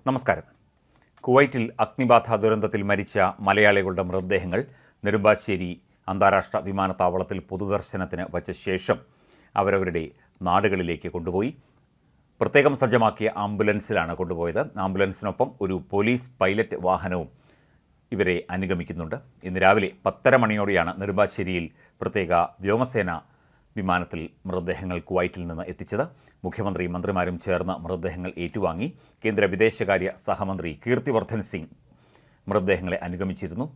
നമസ്കാരം. കുവൈറ്റിൽ അഗ്നിബാധ ദുരന്തത്തിൽ മരിച്ച മലയാളികളുടെ മൃതദേഹങ്ങൾ നെടുമ്പാശ്ശേരി അന്താരാഷ്ട്ര വിമാനത്താവളത്തിൽ പൊതുദർശനത്തിന് വച്ച ശേഷം അവരവരുടെ നാടുകളിലേക്ക് കൊണ്ടുപോയി. പ്രത്യേകം സജ്ജമാക്കിയ ആംബുലൻസിലാണ് കൊണ്ടുപോയത്. ആംബുലൻസിനൊപ്പം ഒരു പോലീസ് പൈലറ്റ് വാഹനവും ഇവരെ അനുഗമിക്കുന്നുണ്ട്. ഇന്ന് രാവിലെ 10:30 മണിയോടെയാണ് നെടുമ്പാശ്ശേരിയിൽ പ്രത്യേക വ്യോമസേന വിമാനത്തിൽ മൃതദേഹങ്ങൾ കുവൈറ്റിൽ നിന്ന് എത്തിച്ചത്. മുഖ്യമന്ത്രി മന്ത്രിമാരും ചേർന്ന് മൃതദേഹങ്ങൾ ഏറ്റുവാങ്ങി. കേന്ദ്ര വിദേശകാര്യ സഹമന്ത്രി കീർത്തിവർദ്ധൻ സിംഗ് മൃതദേഹങ്ങളെ അനുഗമിച്ചിരുന്നു.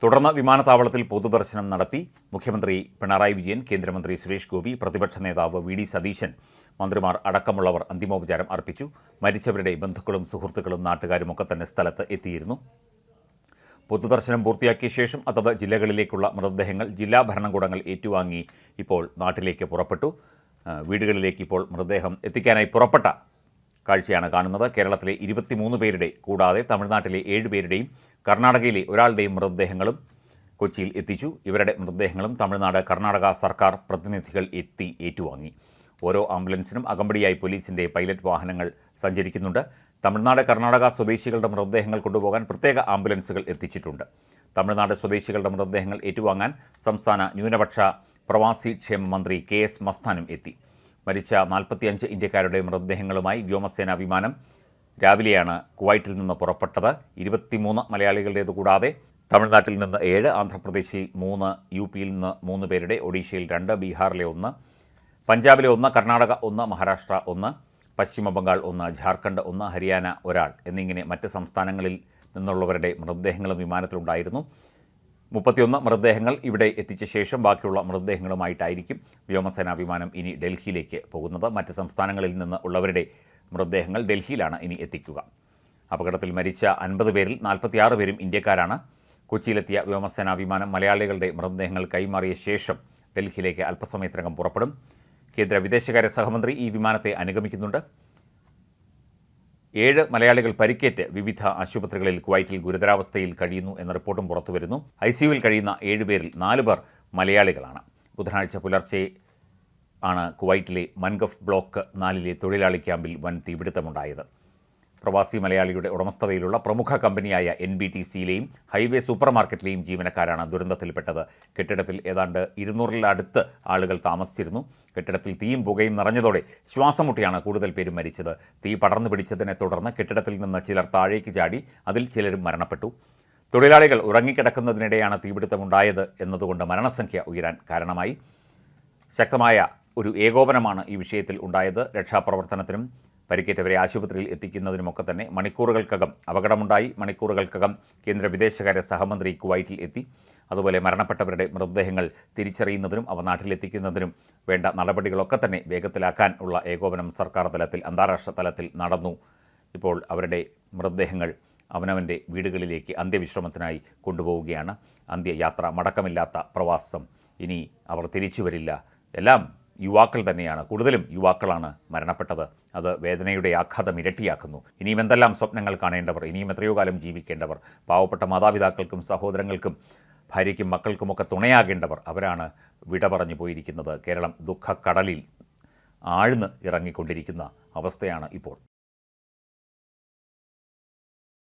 തുടർന്ന് വിമാനത്താവളത്തിൽ പൊതുദർശനം നടത്തി. മുഖ്യമന്ത്രി പിണറായി വിജയൻ, കേന്ദ്രമന്ത്രി സുരേഷ് ഗോപി, പ്രതിപക്ഷ നേതാവ് വി.ഡി. സതീശൻ, മന്ത്രിമാർ അടക്കമുള്ളവർ അന്തിമോപചാരം അർപ്പിച്ചു. മരിച്ചവരുടെ ബന്ധുക്കളും സുഹൃത്തുക്കളും നാട്ടുകാരുമൊക്കെ തന്നെ സ്ഥലത്ത് എത്തിയിരുന്നു. പൊതുദർശനം പൂർത്തിയാക്കിയ ശേഷം അതത് ജില്ലകളിലേക്കുള്ള മൃതദേഹങ്ങൾ ജില്ലാ ഭരണകൂടങ്ങൾ ഏറ്റുവാങ്ങി ഇപ്പോൾ നാട്ടിലേക്ക് പുറപ്പെട്ടു. വീടുകളിലേക്ക് ഇപ്പോൾ മൃതദേഹം എത്തിക്കാനായി പുറപ്പെട്ട കാഴ്ചയാണ് കാണുന്നത്. കേരളത്തിലെ 23 പേരുടെ കൂടാതെ തമിഴ്നാട്ടിലെ 7 പേരുടെയും കർണാടകയിലെ ഒരാളുടെയും മൃതദേഹങ്ങളും കൊച്ചിയിൽ എത്തിച്ചു. ഇവരുടെ മൃതദേഹങ്ങളും തമിഴ്നാട്, കർണാടക സർക്കാർ പ്രതിനിധികൾ എത്തി ഏറ്റുവാങ്ങി. ഓരോ ആംബുലൻസിനും അകമ്പടിയായി പോലീസിൻ്റെ പൈലറ്റ് വാഹനങ്ങൾ സഞ്ചരിക്കുന്നുണ്ട്. തമിഴ്നാട്, കർണാടക സ്വദേശികളുടെ മൃതദേഹങ്ങൾ കൊണ്ടുപോകാൻ പ്രത്യേക ആംബുലൻസുകൾ എത്തിച്ചിട്ടുണ്ട്. തമിഴ്നാട് സ്വദേശികളുടെ മൃതദേഹങ്ങൾ ഏറ്റുവാങ്ങാൻ സംസ്ഥാന ന്യൂനപക്ഷ പ്രവാസി ക്ഷേമ മന്ത്രി KS മസ്താനും എത്തി. മരിച്ച 45 ഇന്ത്യക്കാരുടെ മൃതദേഹങ്ങളുമായി വ്യോമസേന വിമാനം രാവിലെയാണ് കുവൈറ്റിൽ നിന്ന് പുറപ്പെട്ടത്. 23 മലയാളികളുടേത് കൂടാതെ തമിഴ്നാട്ടിൽ നിന്ന് 7, ആന്ധ്രാപ്രദേശിൽ 3, UP-യിൽ നിന്ന് 3 പേരുടെ, ഒഡീഷയിൽ 2, ബീഹാറിലെ 1, പഞ്ചാബിലെ 1, കർണാടക 1, മഹാരാഷ്ട്ര 1, പശ്ചിമ ബംഗാൾ 1, ഝാർഖണ്ഡ് 1, ഹരിയാന 1 എന്നിങ്ങനെ മറ്റ് സംസ്ഥാനങ്ങളിൽ നിന്നുള്ളവരുടെ മൃതദേഹങ്ങളും വിമാനത്തിലുണ്ടായിരുന്നു. 31 മൃതദേഹങ്ങൾ ഇവിടെ എത്തിച്ച ശേഷം ബാക്കിയുള്ള മൃതദേഹങ്ങളുമായിട്ടായിരിക്കും വ്യോമസേനാ വിമാനം ഇനി ഡൽഹിയിലേക്ക് പോകുന്നത്. മറ്റ് സംസ്ഥാനങ്ങളിൽ നിന്ന് ഉള്ളവരുടെ മൃതദേഹങ്ങൾ ഡൽഹിയിലാണ് ഇനി എത്തിക്കുക. അപകടത്തിൽ മരിച്ച 50 പേരിൽ 46 പേരും ഇന്ത്യക്കാരാണ്. കൊച്ചിയിലെത്തിയ വ്യോമസേനാ വിമാനം മലയാളികളുടെ മൃതദേഹങ്ങൾ കൈമാറിയ ശേഷം ഡൽഹിയിലേക്ക് അല്പസമയത്തിനകം പുറപ്പെടും. കേന്ദ്ര വിദേശകാര്യ സഹമന്ത്രി ഈ വിമാനത്തെ അനുഗമിക്കുന്നുണ്ട്. 7 മലയാളികൾ പരിക്കേറ്റ് വിവിധ ആശുപത്രികളിൽ കുവൈറ്റിൽ ഗുരുതരാവസ്ഥയിൽ കഴിയുന്നു എന്ന റിപ്പോർട്ടും പുറത്തുവരുന്നു. ICUവിൽ കഴിയുന്ന 7 പേരിൽ 4 പേർ മലയാളികളാണ്. ബുധനാഴ്ച പുലർച്ചെ ആണ് കുവൈറ്റിലെ മൻഗഫ് ബ്ലോക്ക് 4-ലെ തൊഴിലാളി ക്യാമ്പിൽ വൻ തീപിടുത്തമുണ്ടായത്. പ്രവാസി മലയാളിയുടെ ഉടമസ്ഥതയിലുള്ള പ്രമുഖ കമ്പനിയായ NBTC-യിലെയും ഹൈവേ സൂപ്പർ മാർക്കറ്റിലെയും ജീവനക്കാരാണ് ദുരന്തത്തിൽപ്പെട്ടത്. കെട്ടിടത്തിൽ ഏതാണ്ട് 200-ലടുത്ത് ആളുകൾ താമസിച്ചിരുന്നു. കെട്ടിടത്തിൽ തീയും പുകയും നിറഞ്ഞതോടെ ശ്വാസം മുട്ടിയാണ് കൂടുതൽ പേരും മരിച്ചത്. തീ പടർന്നു പിടിച്ചതിനെ തുടർന്ന് കെട്ടിടത്തിൽ നിന്ന് ചിലർ താഴേക്ക് ചാടി. അതിൽ ചിലരും മരണപ്പെട്ടു. തൊഴിലാളികൾ ഉറങ്ങിക്കിടക്കുന്നതിനിടെയാണ് തീപിടുത്തമുണ്ടായത് എന്നതുകൊണ്ട് മരണസംഖ്യ ഉയരാൻ കാരണമായി. ശക്തമായ ഒരു ഏകോപനമാണ് ഈ വിഷയത്തിൽ ഉണ്ടായത്. രക്ഷാപ്രവർത്തനത്തിനും പരിക്കേറ്റവരെ ആശുപത്രിയിൽ എത്തിക്കുന്നതിനുമൊക്കെ തന്നെ മണിക്കൂറുകൾക്കകം അപകടമുണ്ടായി. മണിക്കൂറുകൾക്കകം കേന്ദ്ര വിദേശകാര്യ സഹമന്ത്രി കുവൈറ്റിൽ എത്തി. അതുപോലെ മരണപ്പെട്ടവരുടെ മൃതദേഹങ്ങൾ തിരിച്ചറിയുന്നതിനും അവ നാട്ടിലെത്തിക്കുന്നതിനും വേണ്ട നടപടികളൊക്കെ തന്നെ വേഗത്തിലാക്കാൻ ഉള്ള ഏകോപനം സർക്കാർ തലത്തിൽ, അന്താരാഷ്ട്ര തലത്തിൽ നടന്നു. ഇപ്പോൾ അവരുടെ മൃതദേഹങ്ങൾ അവനവൻ്റെ വീടുകളിലേക്ക് അന്ത്യവിശ്രമത്തിനായി കൊണ്ടുപോവുകയാണ്. അന്ത്യയാത്ര, മടക്കമില്ലാത്ത പ്രവാസം. ഇനി അവർ തിരിച്ചു വരില്ല. എല്ലാം യുവാക്കൾ തന്നെയാണ്. കൂടുതലും യുവാക്കളാണ് മരണപ്പെട്ടത്. അത് വേദനയുടെ ആഘാതം ഇരട്ടിയാക്കുന്നു. ഇനിയും എന്തെല്ലാം സ്വപ്നങ്ങൾ കാണേണ്ടവർ, ഇനിയും എത്രയോ കാലം ജീവിക്കേണ്ടവർ, പാവപ്പെട്ട മാതാപിതാക്കൾക്കും സഹോദരങ്ങൾക്കും ഭാര്യയ്ക്കും മക്കൾക്കുമൊക്കെ തുണയാകേണ്ടവർ, അവരാണ് വിട പറഞ്ഞു പോയിരിക്കുന്നത്. കേരളം ദുഃഖക്കടലിൽ ആഴ്ന്ന് ഇറങ്ങിക്കൊണ്ടിരിക്കുന്ന അവസ്ഥയാണ് ഇപ്പോൾ.